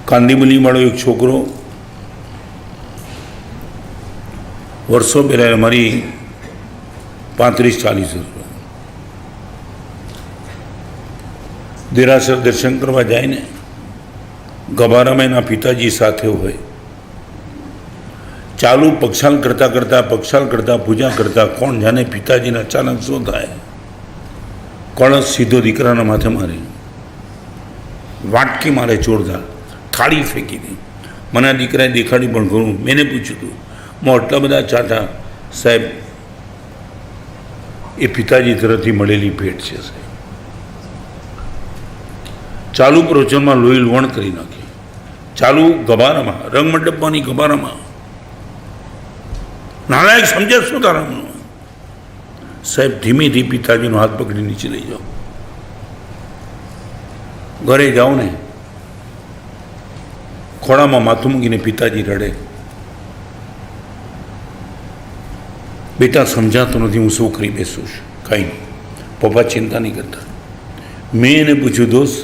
કાંદીમલીવાળો એક છોકરો વર્ષો પહેલાં મારી 35-40 વર્ષ દેરાસર દર્શન કરવા જાય ને, ગભારામાં એના પિતાજી સાથે હોય, ચાલુ પક્ષાલ કરતાં પૂજા કરતાં કોણ જાણે પિતાજીને અચાનક શું થાય, કળશ સીધો દીકરાના માથે મારે, વાટકી મારે જોરદાર, થાળી ફેંકી દી. મને આ દીકરાએ દેખાડી પણ ઘણું. મેં પૂછ્યું હતું, હું આટલા બધા ચાટા સાહેબ, એ પિતાજી તરફથી મળેલી ભેટ છે સાહેબ. ચાલુ પ્રવચનમાં લોહી લુવણ કરી નાખી, ચાલુ ગભારામાં, રંગમંડપમાંની ગભારામાં. નાલાયક સમજે શું તારાનું સાહેબ? ધીમેથી પિતાજીનો હાથ પકડી નીચે લઈ જાઓ. ઘરે જાઓ ને, ખોળામાં માથું મૂકીને પિતાજી રડે, બેટા સમજાતું નથી, હું શું કરી બેસું છું? કાંઈ નહીં પપ્પા, ચિંતા નહીં કરતા. મેં એને પૂછ્યું, દોસ્ત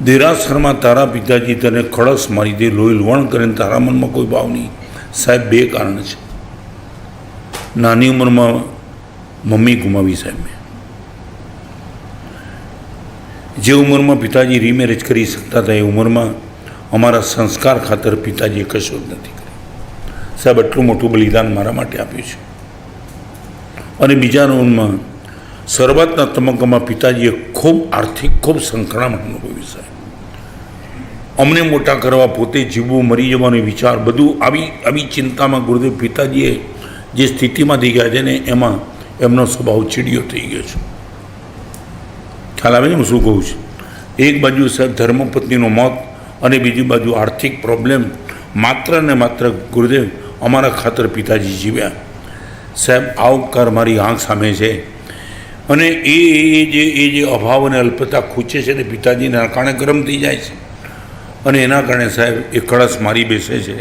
દેરાસરમાં તારા પિતાજી તને ખડસ મારી દે, લોહી લુવણ કરીને, તારા મનમાં કોઈ ભાવ નહીં? સાહેબ 2 કારણ છે. નાની ઉંમરમાં મમ્મી ગુમાવી સાહેબ મેં. જે ઉંમરમાં પિતાજી રીમેરેજ કરી શકતા હતા એ ઉંમરમાં અમારા સંસ્કાર ખાતર પિતાજીએ કશું જ નથી કર્યું સાહેબ. આટલું મોટું બલિદાન મારા માટે આપ્યું છે. અને બીજા રાઉન્ડમાં શરૂઆતના તબક્કામાં પિતાજીએ આર્થિક ખૂબ સંકળામણ અનુભવ્યું સાહેબ. અમને મોટા કરવા, પોતે જીવવું, મરી જવાનો વિચાર, બધું આવી ચિંતામાં ગુરુદેવ પિતાજીએ જે સ્થિતિમાં થઈ ગયા છે ને, એમાં એમનો સ્વભાવ ચીડિયો થઈ ગયો છે. ખ્યાલ આવે ને હું શું કહું છું? એક બાજુ સાહેબ ધર્મપત્નીનું મોત અને બીજી બાજુ આર્થિક પ્રોબ્લેમ. માત્ર ને માત્ર ગુરુદેવ અમારા ખાતર પિતાજી જીવ્યા સાહેબ. આ ઉપકાર મારી આંખ સામે છે. અને એ જે અભાવ અને અલ્પતા ખૂચે છે ને, પિતાજીના કારણે ગરમ થઈ જાય છે. અને એના કારણે સાહેબ એ કળશ મારી બેસે છે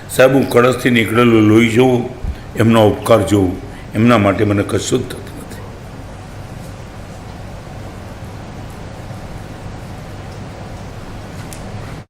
સાહેબ. હું કળશથી નીકળેલું લોહી જોઉં, એમનો ઉપકાર જોઉં, એમના માટે મને કશું જ થતું.